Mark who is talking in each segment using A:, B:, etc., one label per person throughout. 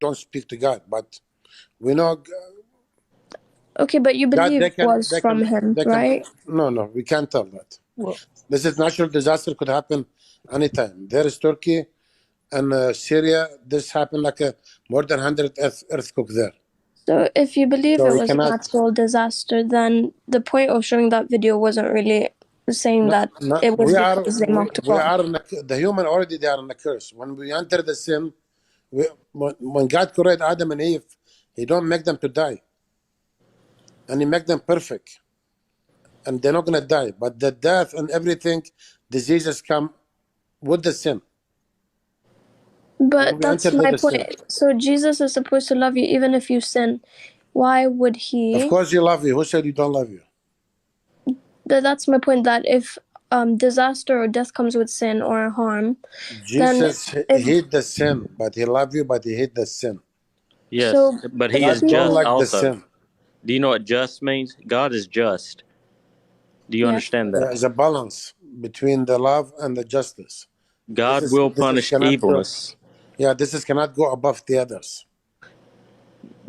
A: don't speak to God. But we know
B: Okay, but you
A: God,
B: believe it was from him, right?
A: No, we can't tell that.
C: Well,
A: This is natural disaster, could happen anytime. There is Turkey and Syria. This happened like more than 100 earthquake there.
B: So if you believe
A: So
B: it
A: we
B: was a
A: cannot.
B: natural disaster, then the point of showing that video wasn't really saying that it was because they mocked God.
A: The human already they are in the curse. When we enter the sin, when God created Adam and Eve, He don't make them to die, and He make them perfect, and they're not gonna die. But the death and everything, diseases come with the sin.
B: But that's my point. So Jesus is supposed to love you even if you sin. Why would he?
A: Of course, He love you. Who said He don't love you?
B: That's my point. That if disaster or death comes with sin or harm,
A: Jesus hate the sin, but He love you, but He hate the sin.
C: yes,
B: so,
C: but He is just
A: like
C: also.
A: the sin.
C: Do you know what just means? God is just. Do you understand that?
A: There's a balance between the love and the justice.
C: God will punish evilness.
A: This cannot go above the others.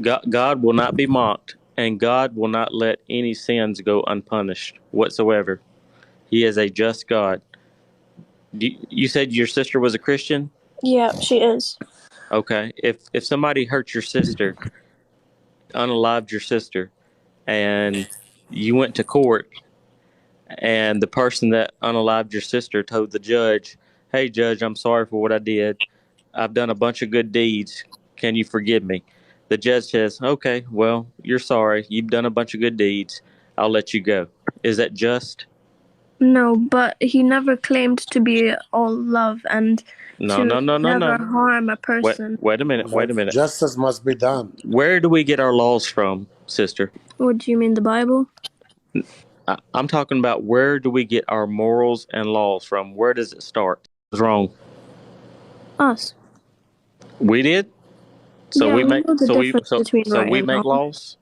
C: God will not be mocked, and God will not let any sins go unpunished whatsoever. He is a just God. You said your sister was a Christian?
B: Yeah, she is.
C: Okay. If somebody hurt your sister, unalived your sister, and you went to court, and the person that unalived your sister told the judge, "Hey, judge, I'm sorry for what I did. I've done a bunch of good deeds. Can you forgive me?" The judge says, "Okay, well, you're sorry. You've done a bunch of good deeds. I'll let you go." Is that just?
B: No, but he never claimed to be all love and never harm a person.
C: Wait a minute.
A: Justice must be done.
C: Where do we get our laws from, sister?
B: What do you mean, the Bible?
C: I'm talking about where do we get our morals and laws from? Where does it start? What's wrong?
B: Us.
C: We did? So
B: yeah,
C: we make
B: know the difference between
C: so
B: right
C: we
B: and
C: make
B: wrong.
C: laws?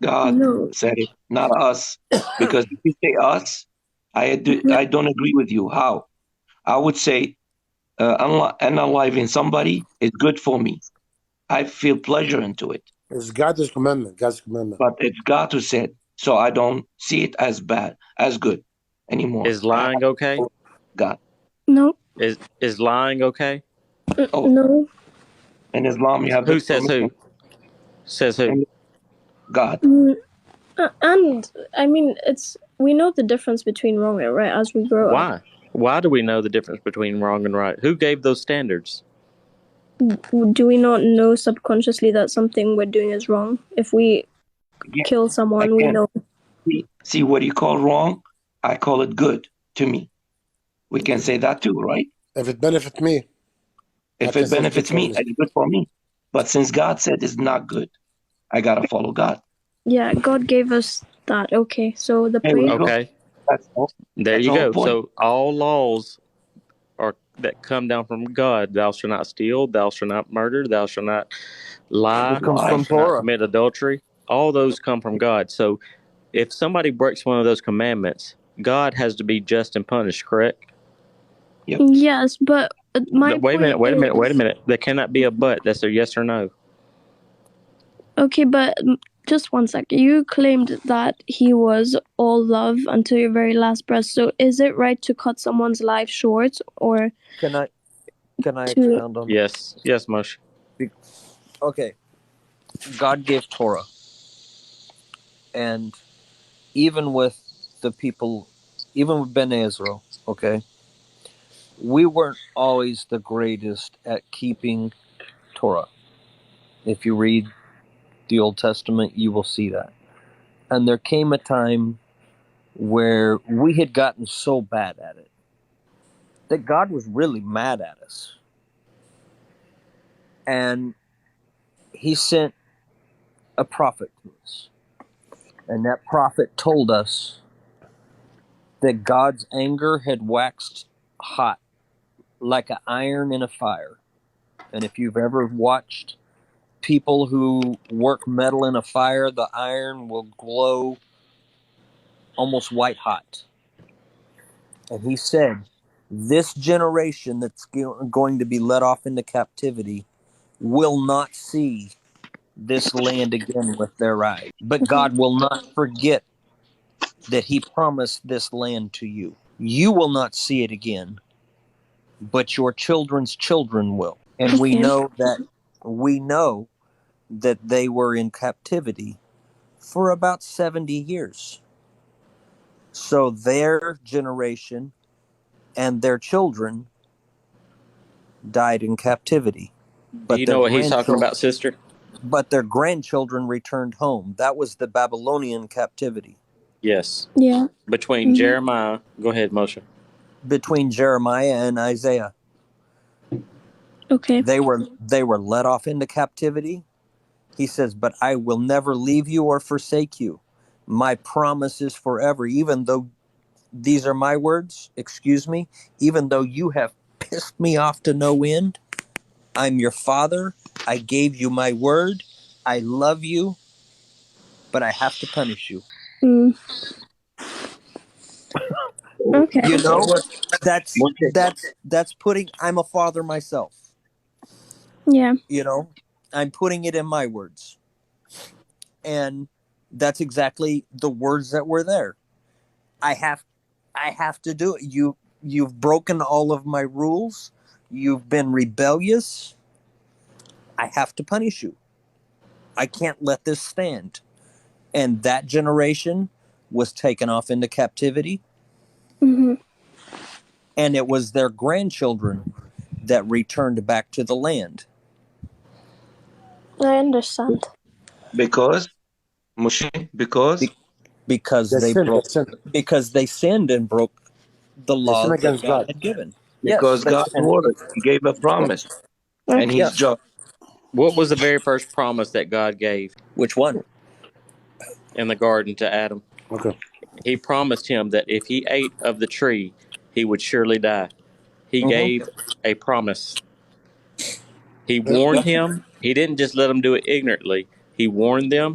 D: God said it, not us. Because if you say us, I don't agree with you. How? I would say unaliving somebody is good for me. I feel pleasure into it.
A: It's God's commandment.
D: But it's God who said, so I don't see it as bad, as good anymore.
C: Is lying okay?
D: God.
B: No.
C: Is lying okay?
B: No.
D: In Islam, you have
C: who says who? Says who?
D: God.
B: And I mean, we know the difference between wrong and right as we grow up.
C: Why do we know the difference between wrong and right? Who gave those standards?
B: Do we not know subconsciously that something we're doing is wrong? If we kill someone, we know.
D: See, what you call wrong, I call it good to me. We can say that too, right?
A: If it benefits me.
D: If it benefits me, it's good for me. But since God said it's not good, I got to follow God.
B: Yeah, God gave us that. Okay, so the point.
C: Okay. There you go. So all laws that come down from God. Thou shalt not steal. Thou shalt not murder. Thou shalt not lie.
E: It comes from Torah.
C: Not commit adultery. All those come from God. So if somebody breaks one of those commandments, God has to be just and punished, correct?
D: Yep.
B: Yes, but
C: wait a minute. There cannot be a but. That's a yes or no.
B: Okay, but just 1 second. You claimed that he was all love until your very last breath. So is it right to cut someone's life short, or
E: can I expound on
C: that? Yes, Moshe.
E: Okay. God gave Torah. And even with the people, even with Ben Israel, okay, we weren't always the greatest at keeping Torah. If you read the Old Testament, you will see that. And there came a time where we had gotten so bad at it that God was really mad at us. And he sent a prophet to us. And that prophet told us that God's anger had waxed hot like an iron in a fire. And if you've ever watched people who work metal in a fire, the iron will glow almost white hot. And he said, this generation that's going to be led off into captivity will not see this land again with their eyes. But God will not forget that he promised this land to you. You will not see it again, but your children's children will. And we know that they were in captivity for about 70 years. So their generation and their children died in captivity.
C: Do you know what he's talking about, sister?
E: But their grandchildren returned home. That was the Babylonian captivity.
C: Yes.
B: Yeah.
C: Between Jeremiah, go ahead, Moshe.
E: Between Jeremiah and Isaiah.
B: Okay.
E: They were let off into captivity. He says, but I will never leave you or forsake you. My promise is forever, even though these are my words, excuse me, even though you have pissed me off to no end. I'm your father. I gave you my word. I love you, but I have to punish you.
B: Okay.
E: You know, that's putting, I'm a father myself.
B: Yeah.
E: You know, I'm putting it in my words. And that's exactly the words that were there. I have to do it. You've broken all of my rules. You've been rebellious. I have to punish you. I can't let this stand. And that generation was taken off into captivity.
B: Mm-hmm.
E: And it was their grandchildren that returned back to the land.
B: I understand.
D: Because, Moshe,
E: Because they sinned and broke the law that God had given.
D: because God's word, he gave a promise, and he's just.
C: What was the very first promise that God gave
E: Which one?
C: in the garden to Adam?
A: Okay.
C: He promised him that if he ate of the tree, he would surely die. He gave a promise. He warned him. He didn't just let him do it ignorantly. He warned them,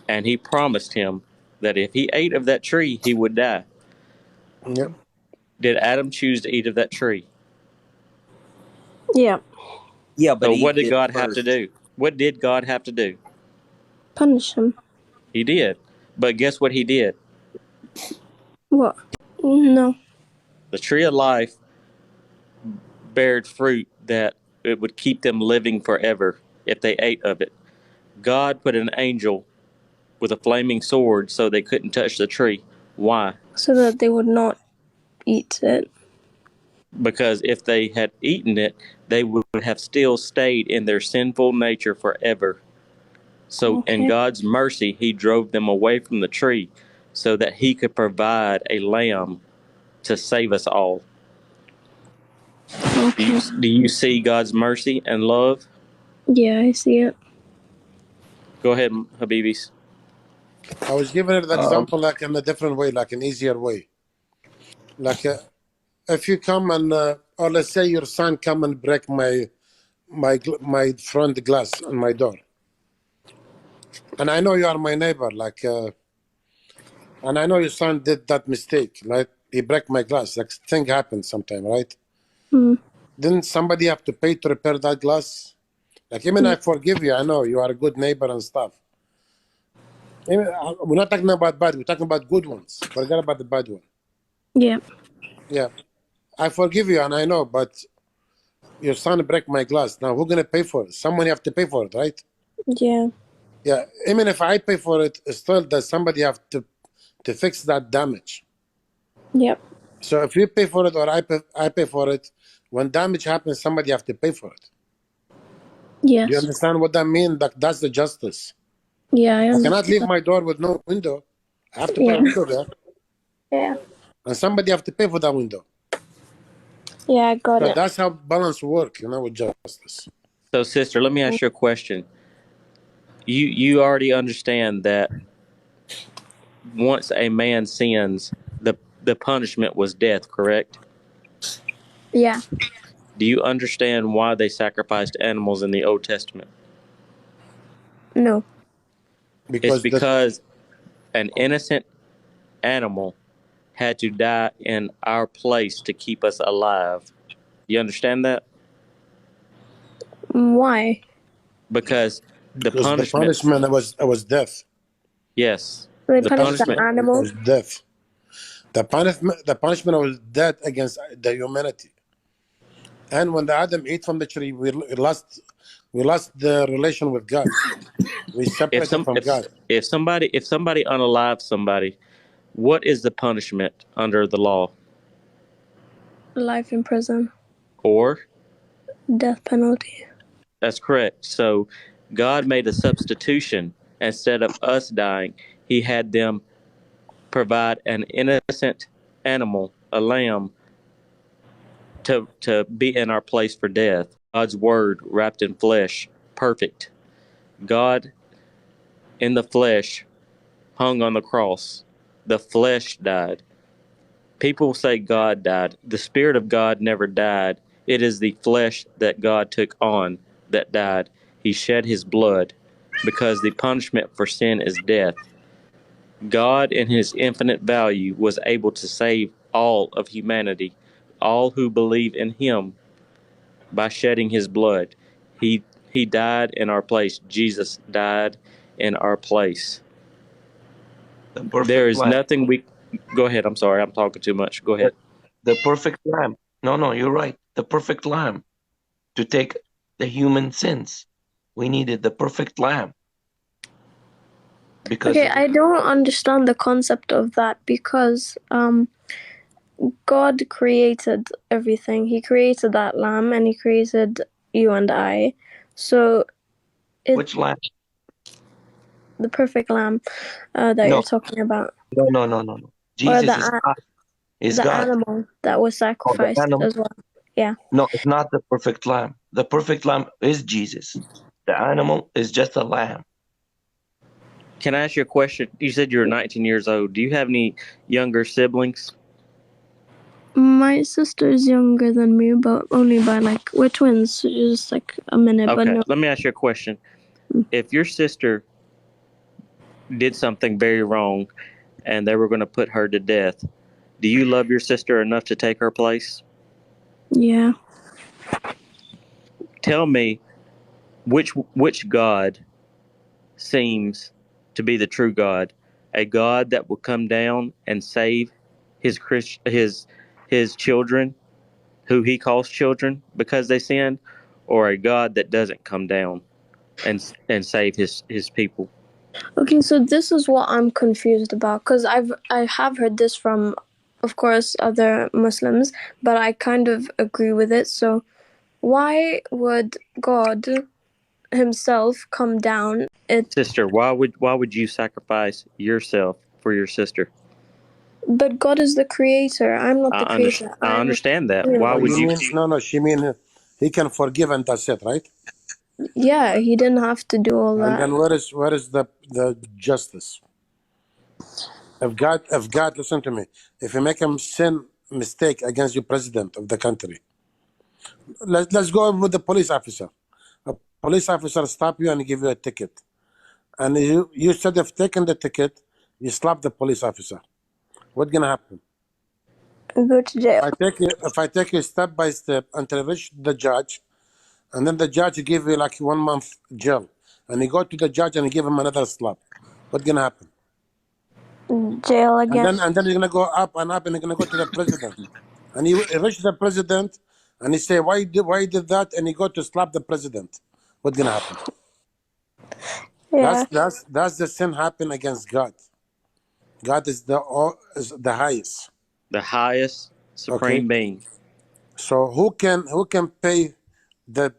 C: and he promised him that if he ate of that tree, he would die.
A: Yeah.
C: Did Adam choose to eat of that tree?
B: Yeah.
E: Yeah, but
C: so what did God have to do? What did God have to do?
B: Punish him.
C: He did. But guess what he did?
B: What? No.
C: The tree of life bared fruit that it would keep them living forever if they ate of it. God put an angel with a flaming sword so they couldn't touch the tree. Why?
B: So that they would not eat it.
C: Because if they had eaten it, they would have still stayed in their sinful nature forever. So in God's mercy, he drove them away from the tree so that he could provide a lamb to save us all.
B: Okay.
C: Do you see God's mercy and love?
B: Yeah, I see it.
C: Go ahead, Habibis.
A: I was giving it the example like in a different way, like an easier way. Like if you come and, or let's say your son come and break my front glass on my door, and I know you are my neighbor, like, and I know your son did that mistake, like he break my glass, like thing happens sometime, right? Didn't somebody have to pay to repair that glass? Like, even I forgive you, I know you are a good neighbor and stuff. Even, we're not talking about bad, we're talking about good ones. Forget about the bad one.
B: Yeah.
A: Yeah. I forgive you, and I know, but your son break my glass. Now, who's going to pay for it? Someone have to pay for it, right?
B: Yeah.
A: Yeah. Even if I pay for it, still does somebody have to fix that damage.
B: Yep.
A: So if you pay for it or I pay for it, when damage happens, somebody have to pay for it.
B: Yes.
A: Do you understand what that means? Like, that's the justice.
B: Yeah, I understand.
A: cannot leave my door with no window. I have to put a window there.
B: Yeah.
A: And somebody have to pay for that window.
B: Yeah, I got
A: So
B: it.
A: that's how balance work, with justice.
C: So, sister, let me ask you a question. You already understand that once a man sins, the punishment was death, correct?
B: Yeah.
C: Do you understand why they sacrificed animals in the Old Testament?
B: No.
C: It's because an innocent animal had to die in our place to keep us alive. You understand that?
B: Why?
C: Because the
A: Because the
C: punishment,
A: punishment was death.
C: yes,
B: They
C: the
B: punished the
C: punishment,
B: animal.
A: Was death. The punishment was death against the humanity. And when the Adam ate from the tree, we lost the relation with God. We
C: if
A: separated
C: some
A: from God.
C: if somebody unalives somebody, what is the punishment under the law?
B: Life in prison.
C: Or
B: Death penalty.
C: that's correct. So God made a substitution. Instead of us dying, he had them provide an innocent animal, a lamb, to be in our place for death. God's word wrapped in flesh, perfect. God in the flesh hung on the cross. The flesh died. People say God died. The Spirit of God never died. It is the flesh that God took on that died. He shed his blood because the punishment for sin is death. God, in his infinite value, was able to save all of humanity, all who believe in him, by shedding his blood. He died in our place. Jesus died in our place.
D: The perfect
C: There is
D: lamb.
C: nothing we. Go ahead. I'm sorry. I'm talking too much. Go ahead.
D: The perfect lamb. No, you're right. The perfect lamb to take the human sins. We needed the perfect lamb. Because
B: Okay, I don't understand the concept of that because God created everything. He created that lamb and he created you and I. So
D: which lamb?
B: the perfect lamb that
D: No.
B: you're talking about.
D: No.
B: Or
D: Jesus is God. Is
B: the
D: God.
B: animal that was
D: Oh, the
B: sacrificed
D: animal.
B: as well. Yeah.
D: No, it's not the perfect lamb. The perfect lamb is Jesus. The animal is just a lamb.
C: Can I ask you a question? You said you're 19 years old. Do you have any younger siblings?
B: My sister is younger than me, but only by we're twins, just a minute.
C: Okay,
B: But no.
C: let me ask you a question. If your sister did something very wrong and they were going to put her to death, do you love your sister enough to take her place?
B: Yeah.
C: Tell me which God seems to be the true God, a God that will come down and save his children, who he calls children because they sinned, or a God that doesn't come down and save his people.
B: Okay, so this is what I'm confused about because I have heard this from, of course, other Muslims, but I kind of agree with it. So why would God himself come down?
C: Sister, why would you sacrifice yourself for your sister?
B: But God is the creator. I'm not the creator.
C: I understand that.
B: Yeah.
C: Why would you?
A: No, she mean he can forgive and that's it, right?
B: Yeah, he didn't have to do all
A: And
B: that.
A: then where is the justice? If God, listen to me, if you make a mistake against your president of the country, let's go with the police officer. A police officer stop you and give you a ticket, and you instead of taking the ticket, you slap the police officer. What's gonna happen?
B: Go to jail.
A: If I take you step by step until I reach the judge, and then the judge give you like 1 month jail, and you go to the judge and you give him another slap, what's gonna happen?
B: Jail again.
A: And then you're gonna go up and up, and you're gonna go to the president, and you reach the president, and he say, why you did that, and you go to slap the president. What's gonna happen?
B: Yeah.
A: That's the sin happen against God. God is the highest.
C: The highest
A: Okay.
C: supreme being.
A: So who can pay the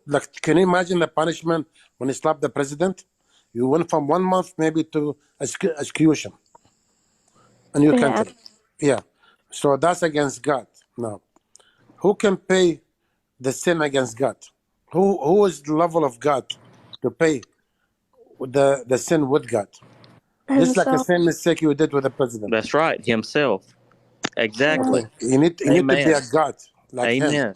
A: like? Can you imagine the punishment when you slap the president? You went from 1 month maybe to execution in your country. Yeah. So that's against God. Now, who can pay the sin against God? Who is the level of God to pay the sin with God? Just like the
B: Himself.
A: same mistake you did with the president.
C: That's right. Himself. Exactly.
A: Okay. You need to be
C: Amen.
A: a God like him,
C: Amen.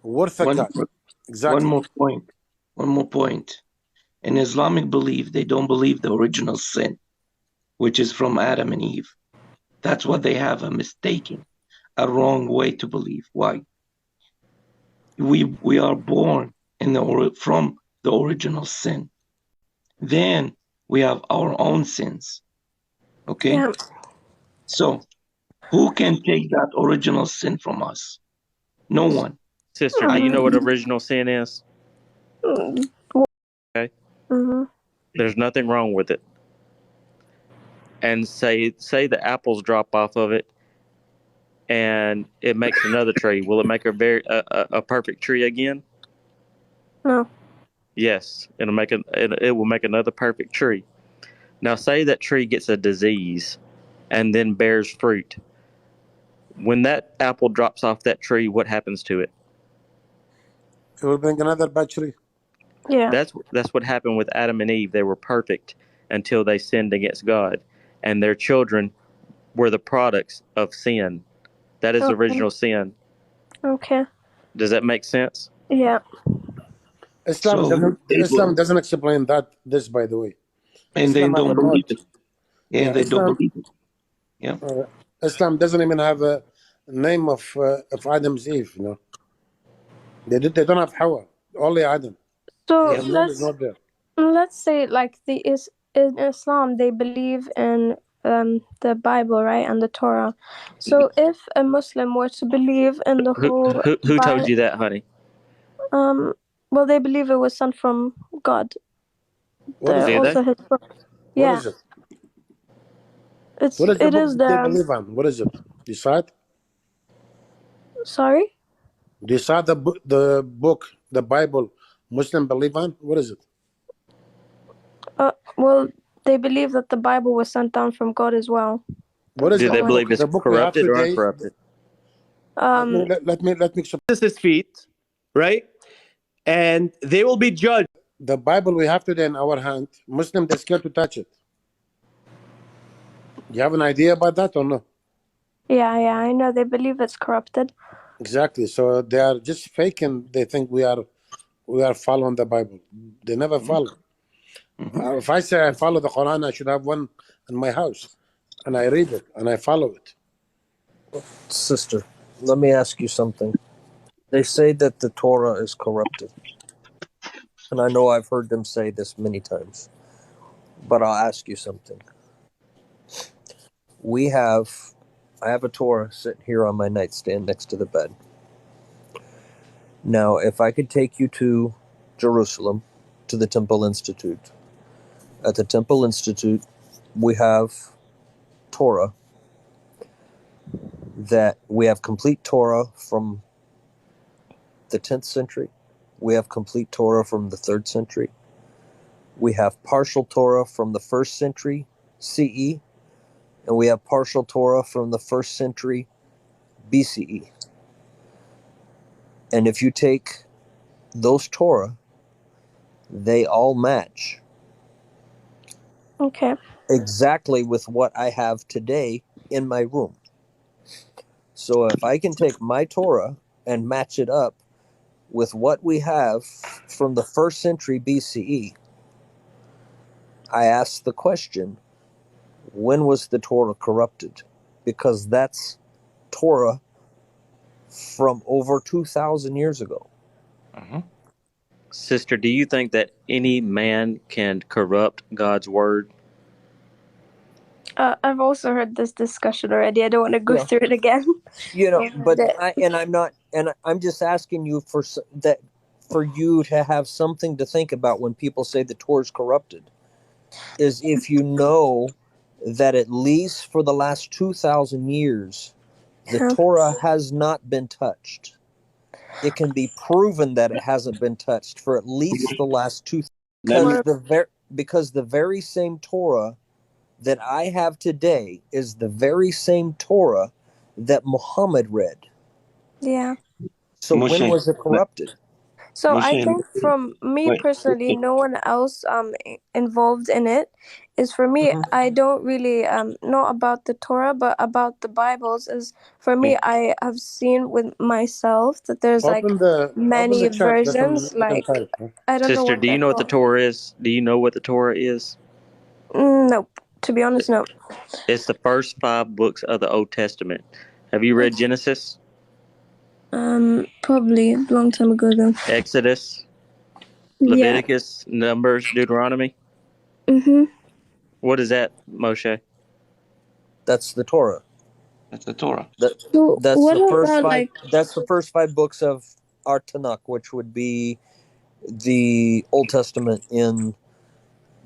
A: worth a God.
D: One
A: Exactly.
D: more point. One more point. In Islamic belief, they don't believe the original sin, which is from Adam and Eve. That's what they have a mistaken, a wrong way to believe. Why? We are born from the original sin. Then we have our own sins. Okay?
B: Yeah.
D: So who can take that original sin from us? No one.
C: Sister, do you know what original sin is? Okay. There's nothing wrong with it. And say the apples drop off of it and it makes another tree. Will it make a perfect tree again?
B: No.
C: Yes, it will make another perfect tree. Now say that tree gets a disease and then bears fruit. When that apple drops off that tree, what happens to it?
A: It will bring another bad tree.
B: Yeah.
C: That's what happened with Adam and Eve. They were perfect until they sinned against God, and their children were the products of sin. That is original sin.
B: Okay.
C: Does that make sense?
B: Yeah.
A: Islam doesn't explain this, by the way.
D: And
A: Islam
D: they don't believe it. Yeah, they don't believe it. Yeah.
A: Islam doesn't even have a name of Adam's Eve. You know, they don't have Hawa. Only Adam.
B: So
A: let's
B: say like in Islam they believe in the Bible, right, and the Torah. So if a Muslim were to believe in the whole
C: who told you that, honey?
B: Well, they believe it was sent from God.
A: What is
B: also his book.
A: What is it? What is the book they believe on? What is it? You saw it?
B: Sorry?
A: Do you saw the book, the Bible Muslim believe on? What is it?
B: Well, they believe that the Bible was sent down from God as well.
A: What is
C: Do they believe it's corrupted or uncorrupted?
A: Let me
F: This is feet, right? And they will be judged.
A: The Bible we have today in our hand, Muslim, they're scared to touch it. You have an idea about that or no?
B: Yeah, I know. They believe it's corrupted.
A: Exactly. So they are just faking. They think we are following the Bible. They never follow. If I say I follow the Quran, I should have one in my house, and I read it and I follow it.
E: Sister, let me ask you something. They say that the Torah is corrupted. And I know I've heard them say this many times. But I'll ask you something. I have a Torah sitting here on my nightstand next to the bed. Now, if I could take you to Jerusalem, to the Temple Institute. At the Temple Institute, we have Torah. That we have complete Torah from the 10th century. We have complete Torah from the 3rd century. We have partial Torah from the 1st century CE. And we have partial Torah from the 1st century BCE. And if you take those Torah, they all match.
B: Okay.
E: Exactly with what I have today in my room. So if I can take my Torah and match it up with what we have from the 1st century BCE, I ask the question, when was the Torah corrupted? Because that's Torah from over 2,000 years ago.
C: Sister, do you think that any man can corrupt God's word?
B: I've also heard this discussion already. I don't want to go through it again.
E: But I'm just asking you for you to have something to think about when people say the Torah is corrupted. Is if you know that at least for the last 2,000 years, the Torah has not been touched. It can be proven that it hasn't been touched for at least the last 2,000 because the very same Torah that I have today is the very same Torah that Muhammad read.
B: Yeah.
E: So when was it corrupted?
B: So I think from me personally, no one else involved in it. Is for me, I don't really know about the Torah, but about the Bibles is for me. I have seen with myself that there's many versions. I don't know.
C: Sister, do you know what the Torah is? Do you know what the Torah is?
B: Nope. To be honest, no.
C: It's the first 5 books of the Old Testament. Have you read Genesis?
B: Probably a long time ago though.
C: Exodus? Leviticus, Numbers, Deuteronomy.
B: Mm-hmm.
C: What is that, Moshe?
E: That's the Torah.
D: That's the Torah.
B: So
E: That's
B: what
E: the first
B: about,
E: five.
B: like,
E: That's the first 5 books of our Tanakh, which would be the Old Testament in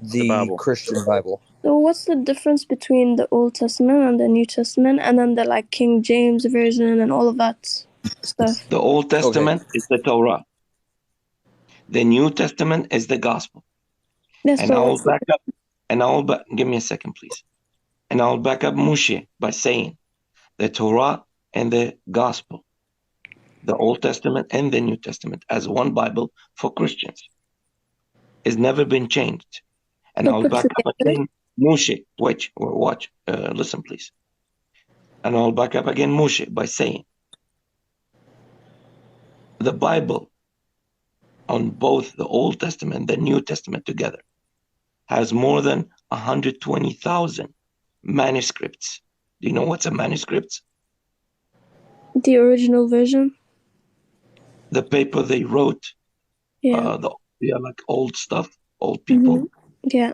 E: the
C: Bible.
E: Christian Bible.
B: so what's the difference between the Old Testament and the New Testament, and then the like King James version and all of that stuff?
D: The Old Testament is the Torah. The New Testament is the Gospel.
B: Yes,
D: And
B: but
D: I will
B: what's the
D: back up. Give me a second, please. And I will back up Moshe by saying the Torah and the Gospel, the Old Testament and the New Testament, as one Bible for Christians, has never been changed. And
B: so
D: I'll
B: put
D: back up
B: together?
D: again Moshe. Watch, listen, please. And I'll back up again Moshe by saying the Bible on both the Old Testament and the New Testament together has more than 120,000 manuscripts. Do you know what's a manuscript?
B: The original version?
D: The paper they wrote,
B: Yeah.
D: like old stuff, old people,
B: Yeah.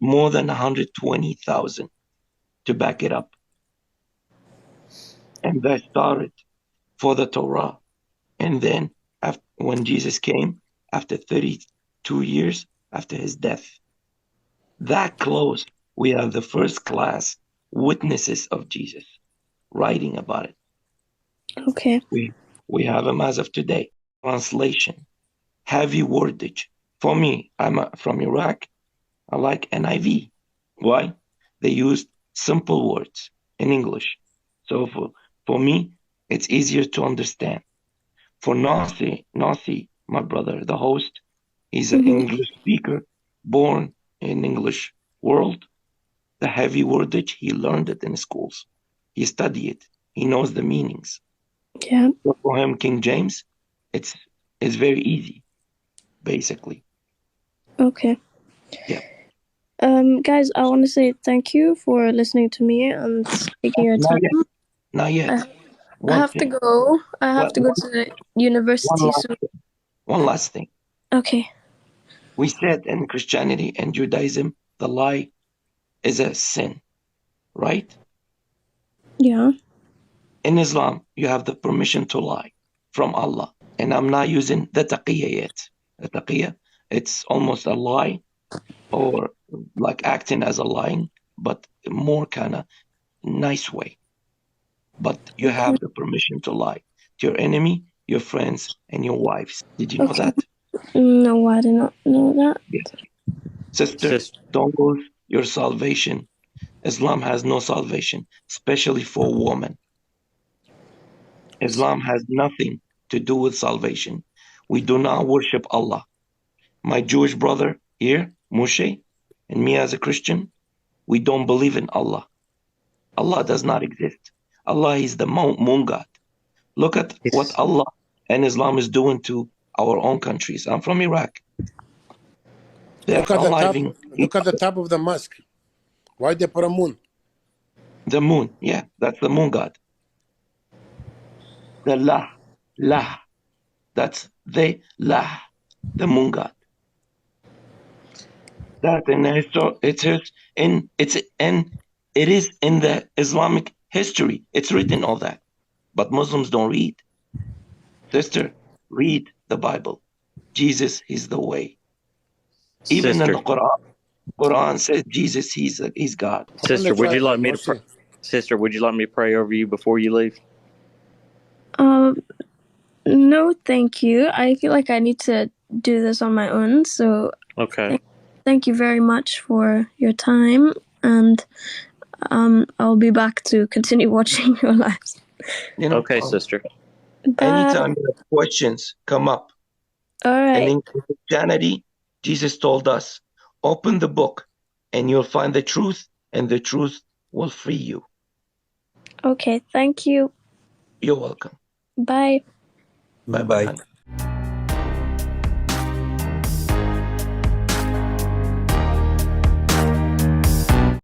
D: more than 120,000 to back it up. And that started for the Torah. And then when Jesus came, after 32 years after his death, that close, we have the first class witnesses of Jesus writing about it.
B: Okay.
D: We have them as of today. Translation, heavy wordage. For me, I'm from Iraq. I like NIV. Why? They used simple words in English. So for me, it's easier to understand. For Nasi, my brother, the host, he's an English speaker, born in English world. The heavy wordage, he learned it in schools. He studied it. He knows the meanings.
B: Yeah.
D: So for him, King James, it's very easy, basically.
B: Okay.
D: Yeah.
B: Guys, I want to say thank you for listening to me and taking your time.
D: Not yet.
B: I have to go. I have to go to university soon.
D: One last thing.
B: Okay.
D: We said in Christianity and Judaism, the lie is a sin, right?
B: Yeah.
D: In Islam, you have the permission to lie from Allah. And I'm not using the taqiyya yet. The taqiyya, it's almost a lie or like acting as a lying, but more kind of nice way. But you have the permission to lie to your enemy, your friends, and your wives. Did you know that?
B: No, I did not know that.
D: Yes. Sister, don't lose your salvation. Islam has no salvation, especially for a woman. Islam has nothing to do with salvation. We do not worship Allah. My Jewish brother here, Moshe, and me as a Christian, we don't believe in Allah. Allah does not exist. Allah is the moon god. Look at what Allah and Islam is doing to our own countries. I'm from Iraq.
A: Look at the top of the mosque. Why they put a moon?
D: The moon, yeah, that's the moon god. The lah, that's the lah, the moon god. That it is in the Islamic history. It's written all that, but Muslims don't read. Sister, read the Bible. Jesus is the way. Even in the Quran says Jesus, he's God.
C: Sister, would you like me to pray? Sister, would you like me to pray over you before you leave?
B: No, thank you. I feel like I need to do this on my own. So
C: okay.
B: Thank you very much for your time, and I'll be back to continue watching your lives.
C: Okay, sister.
B: Bye.
D: Anytime you have questions, come up.
B: All right.
D: And in Christianity, Jesus told us, open the book and you'll find the truth, and the truth will free you.
B: Okay, thank you.
D: You're welcome.
B: Bye.
D: Bye-bye.